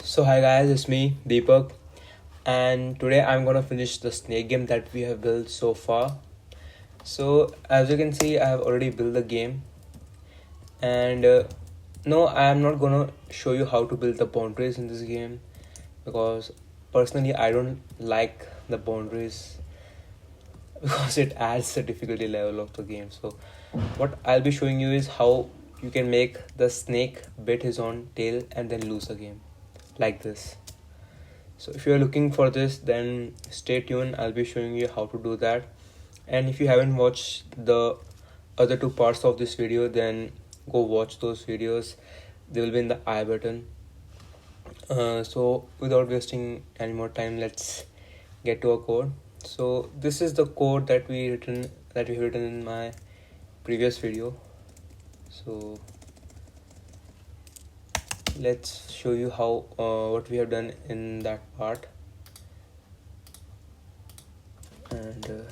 So hi guys, it's me Deepak, and today I'm gonna finish the snake game that we have built so far. So as you can see, I have already built the game, and no, I am not gonna show you how to build the boundaries in this game because personally I don't like the boundaries because it adds the difficulty level of the game. So what I'll be showing you is how you can make the snake bit his own tail and then lose the game like this. So if you're looking for this, then stay tuned. I'll be showing you how to do that. And if you haven't watched the other two parts of this video, then go watch those videos. They will be in the I button. So without wasting any more time, let's get to our code. So this is the code that we have written in my previous video. So let's show you how what we have done in that part. And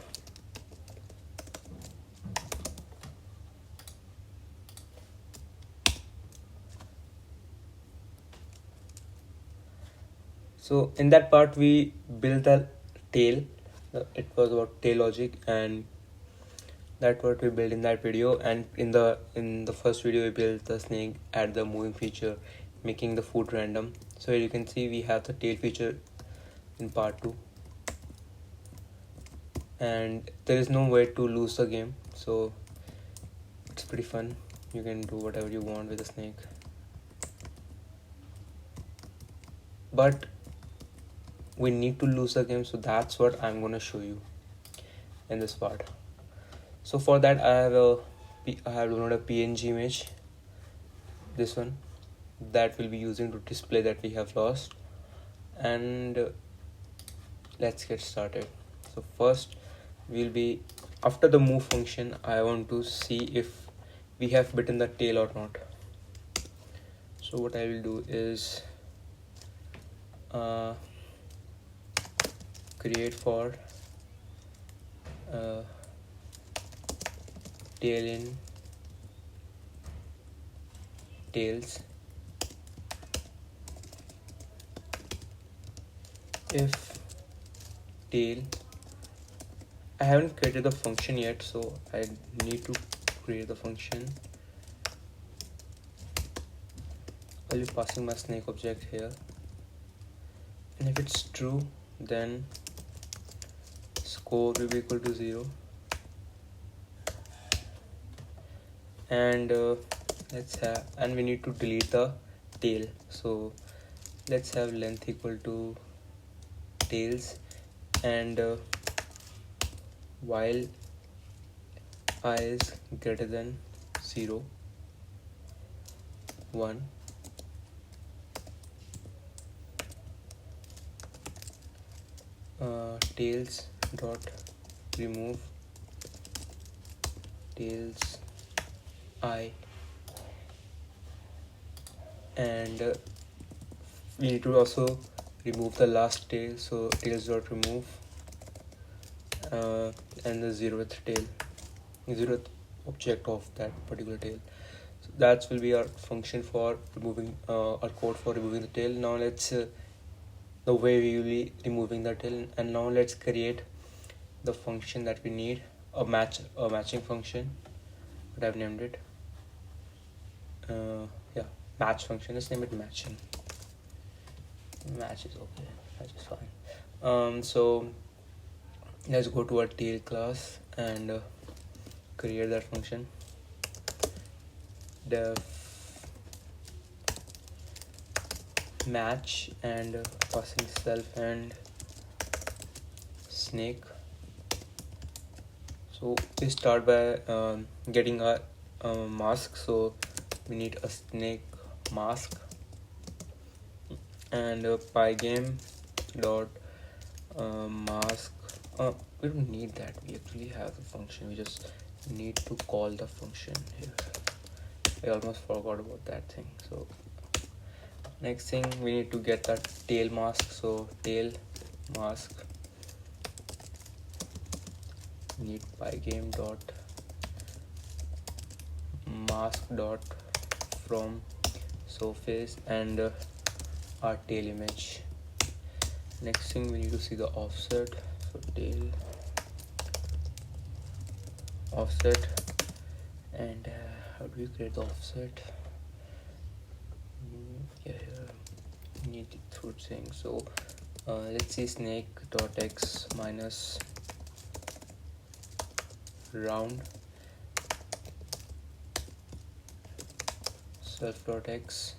so in that part we built the tail. It was about tail logic, and that's what we built in that video. And in the first video we built the snake at the moving feature, making the food random. So here you can see we have the tail feature in part 2, and there is no way to lose the game, so it's pretty fun. You can do whatever you want with the snake, but we need to lose the game, so that's what I'm gonna show you in this part. So for that I have downloaded a PNG image, this one, that we'll be using to display that we have lost. And let's get started. So first we'll be, after the move function, I want to see if we have bitten the tail or not. So what I will do is create for tail in tails if tail. I haven't created the function yet, so I need to create the function. I'll be passing my snake object here, and if it's true, then score will be equal to 0. And and we need to delete the tail, so let's have length equal to tails, and while I is greater than 0, 1, tails dot remove tails I, and we need to also remove the last tail, so tails dot remove and the zeroth object of that particular tail. So that will be our function for removing our code for removing the tail. Now let's the way we will be removing the tail, and now let's create the function that we need, a matching function, but I've named it match function. Let's name it matching. Match is okay, match is fine. So let's go to our tail class and create that function. Def match and passing self and snake. So we start by getting a mask, so we need a snake mask, and Pygame dot mask. We don't need that, we actually have the function, we just need to call the function here. I almost forgot about that thing. So next thing, we need to get that tail mask, so tail mask, we need Pygame dot mask dot from surface, and our tail image. Next thing, we need to see the offset. So tail offset, and how do we create the offset? Yeah, we need through thing. So let's see snake.x minus round self.x.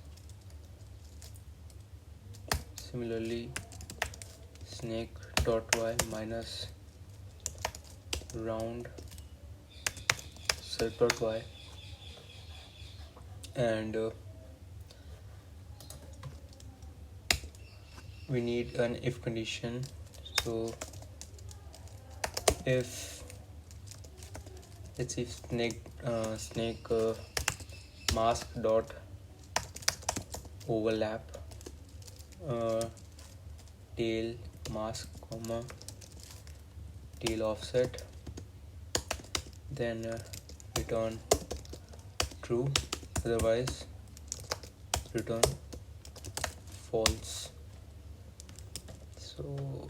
Similarly, snake.y minus round self.y, and we need an if condition. So if, let's see, snake mask dot overlap tail mask comma tail offset, then return true, otherwise return false. So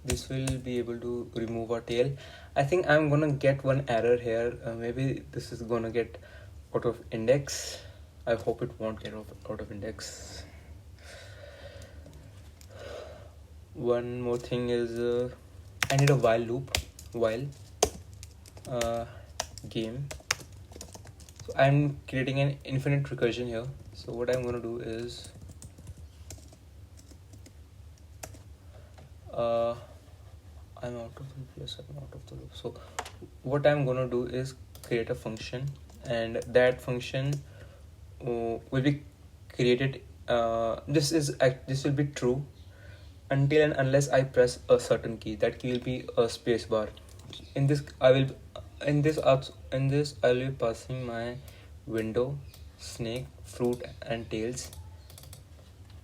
this will be able to remove our tail. I think I'm gonna get one error here. Maybe this is gonna get out of index. I hope it won't get out of index. One more thing is I need a while loop, while game. So I'm creating an infinite recursion here. So what I'm gonna do is I'm out of the yes, I'm out of the loop. So what I'm gonna do is create a function, and that function will be created. This will be true until and unless I press a certain key. That key will be a space bar. In this I will be passing my window, snake, fruit, and tails.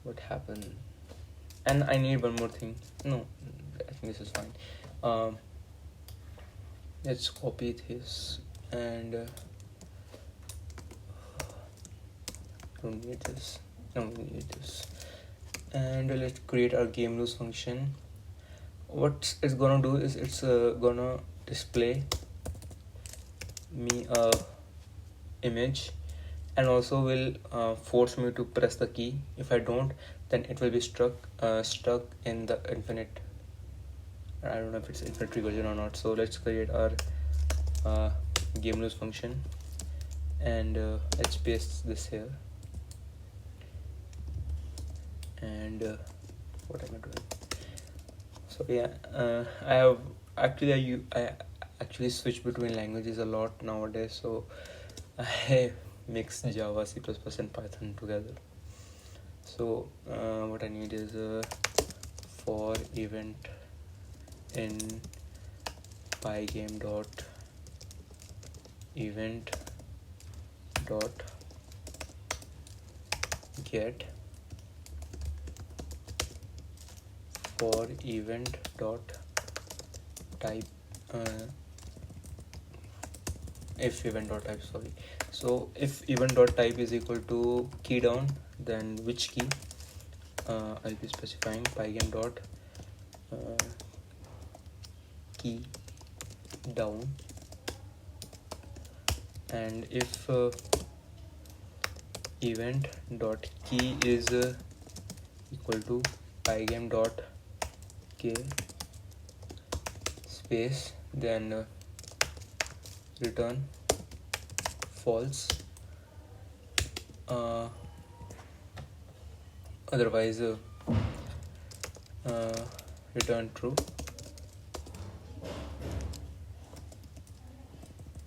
What happened? And I need one more thing. No, I think this is fine. Let's copy this, and don't need this. No, we need this. And let's create our game lose function. What it's gonna do is it's gonna display me a image, and also will force me to press the key. If I don't, then it will be stuck in the infinite. I don't know if it's infinite recursion or not. So let's create our game lose function, and let's paste this here. And what am I doing? So yeah, I actually switch between languages a lot nowadays. So I mix Java, C++, and Python together. So what I need is a for event in Pygame dot event dot get for event dot type if event dot type, sorry. So if event dot type is equal to key down, then which key? I'll be specifying Pygame dot key down, and if event dot key is equal to Pygame dot k space, then return false, otherwise return true.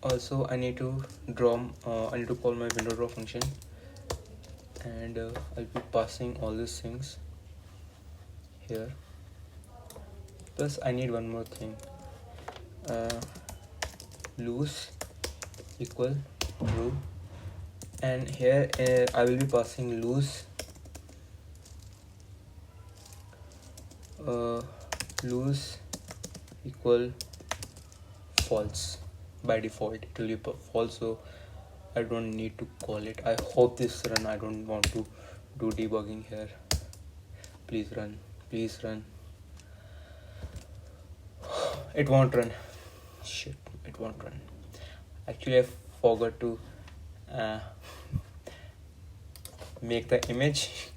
Also I need to call my window draw function, and I'll be passing all these things here. Plus I need one more thing, loose equal true, and here I will be passing loose equal false. By default it will be false, so I don't need to call it. I hope this run. I don't want to do debugging here. Please run. Please run. It won't run. Shit, it won't run. Actually, I forgot to make the image.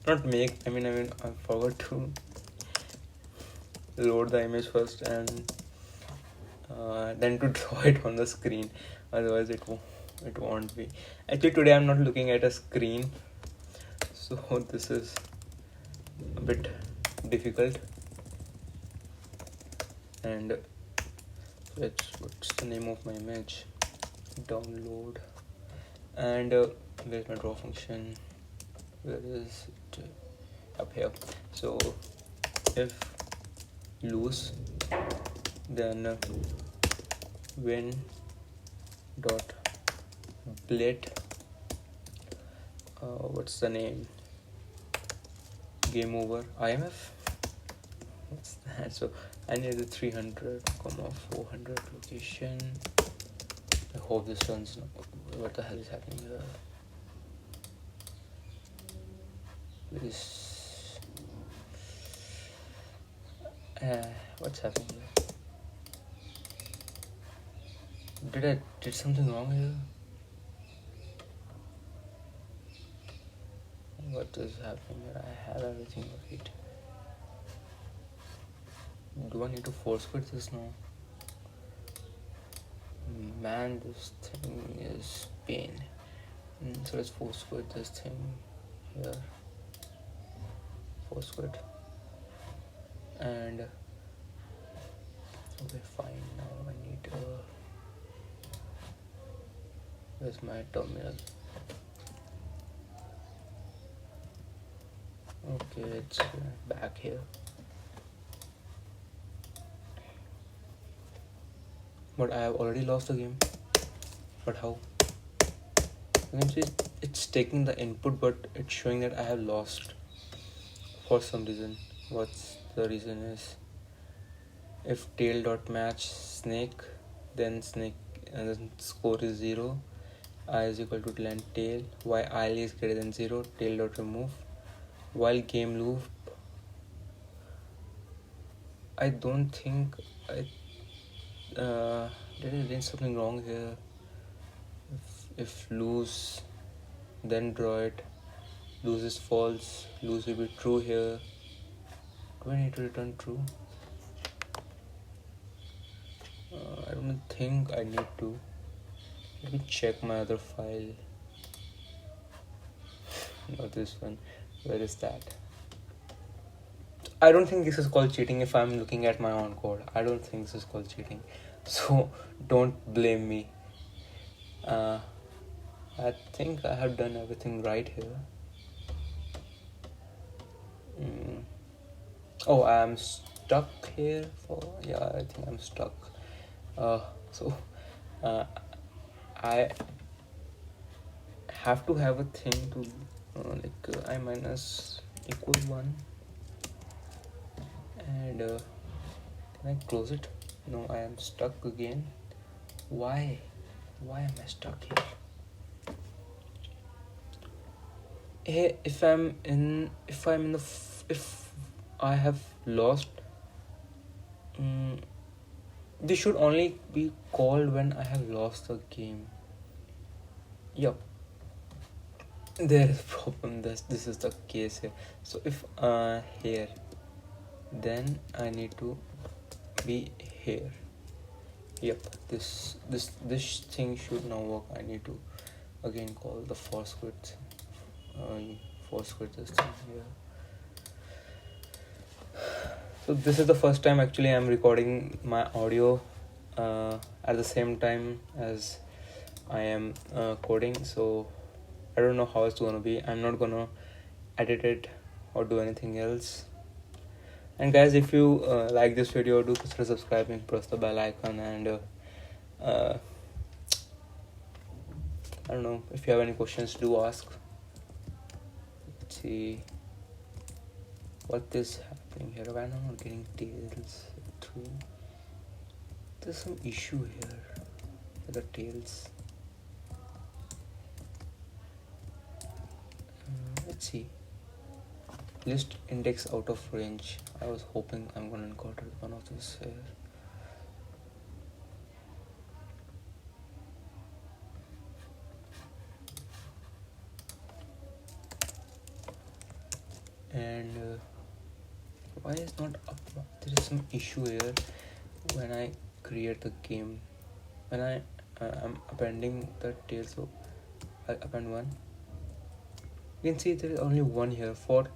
Not make, I mean I forgot to load the image first and then to draw it on the screen. Otherwise it won't be. Actually today I'm not looking at a screen, so this is a bit difficult. And what's the name of my image? Download. And where's my draw function? Where is it? Up here. So if lose, then win dot blit, what's the name, game over IMF. What's that? So I need the 300, 400 location. I hope this runs. What the hell is happening here? What's happening here? Did I did something wrong here? What is happening here? I have everything right. Do I need to force quit this now? Man, this thing is pain. So let's force quit this thing here. Force quit. And okay, fine. Now I need where's my terminal? Okay, it's back here. But I have already lost the game. But how? You can see it's taking the input, but it's showing that I have lost for some reason. What's the reason is, if tail dot match snake, then snake and the score is 0. I is equal to length tail. While I is greater than 0, tail dot remove. While game loop, I don't think I did I do something wrong here. If lose, then draw it. Lose is false. Lose will be true here. Do I need to return true? I don't think I need to. Let me check my other file. Not this one. Where is that? I don't think this is called cheating if I'm looking at my own code. I don't think this is called cheating. So don't blame me. I think I have done everything right here. Oh, I am stuck here I think I'm stuck. I have to have a thing to I minus equal 1, and can I close it? No, I am stuck again. Why am I stuck here? Hey, if I have lost, this should only be called when I have lost the game. Yep, there is a problem. This is the case here. So if here, then I need to be here. Yep, this thing should now work. I need to again call the force quit. Force quit this thing here. So this is the first time actually I'm recording my audio at the same time as I am coding. So I don't know how it's gonna be. I'm not gonna edit it or do anything else. And guys, if you like this video, do consider subscribing, press the bell icon, and I don't know, if you have any questions, do ask. Let's see what is happening here. Why am I not getting tails through? There's some issue here with the tails. Let's see. List index out of range. I was hoping I'm gonna encounter one of these here. And why is not up? There is some issue here when I create the game. When I'm appending the tail, so I append one. You can see there is only one here. For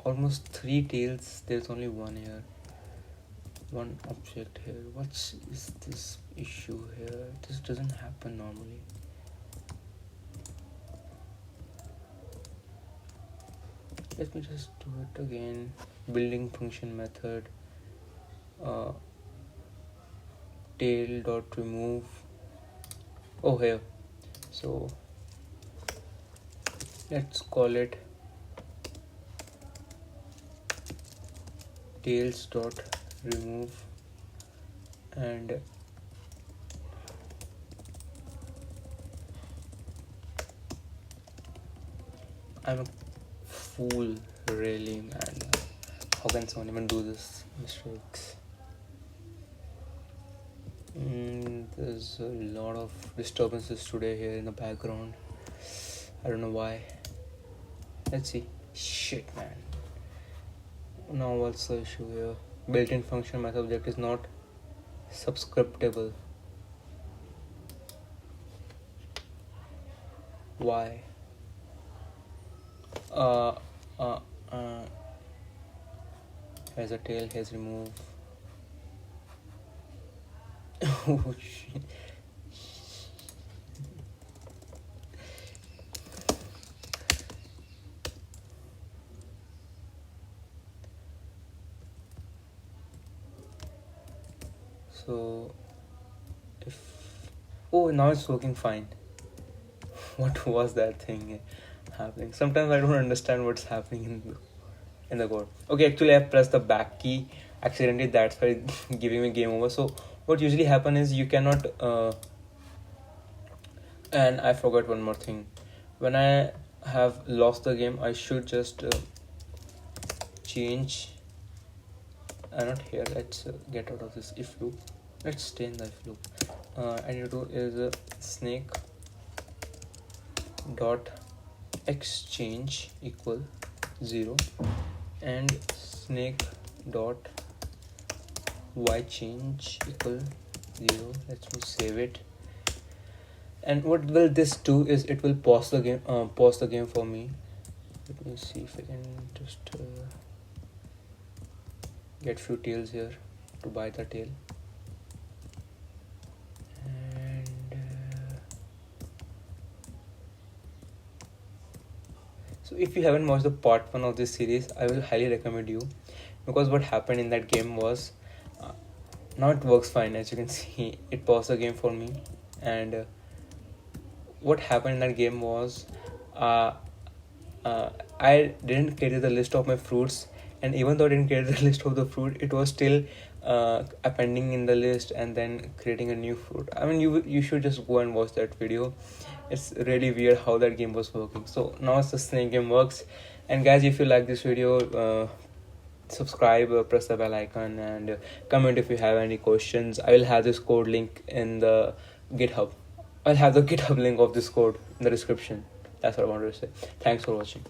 almost 3 tails, there's only one here. One object here. What is this issue here? This doesn't happen normally. Let me just do it again. Building function method. Tail dot remove. Oh, here. So let's call it tails dot remove, and I'm a fool, really, man. How can someone even do this mistakes? There's a lot of disturbances today here in the background. I don't know why. Let's see. Shit, man. Now what's the issue here? Built-in function method object is not subscriptable. Why? Here's a tail, here's remove. Oh shit. So now it's working fine. What was that thing happening? Sometimes I don't understand what's happening in the code. Okay, actually I pressed the back key accidentally, that's why it's giving me game over. So what usually happen is you cannot and I forgot one more thing. When I have lost the game, I should just change. Not here. Let's get out of this if loop. Let's stay in the if loop. I need to do is snake dot exchange equal 0 and snake dot y change equal 0. Let me save it. And what will this do is it will pause the game for me. Let me see if I can just get few tails here to buy the tail. And so if you haven't watched the part 1 of this series, I will highly recommend you, because what happened in that game was now it works fine. As you can see, it paused the game for me. And what happened in that game was I didn't create the list of my fruits, and even though I didn't create the list of the fruit, it was still appending in the list and then creating a new fruit. I mean, you should just go and watch that video. It's really weird how that game was working. So now it's the snake game works. And guys, if you like this video, subscribe, press the bell icon, and comment if you have any questions. I will have this code link in the GitHub. I'll have the GitHub link of this code in the description. That's what I wanted to say. Thanks for watching.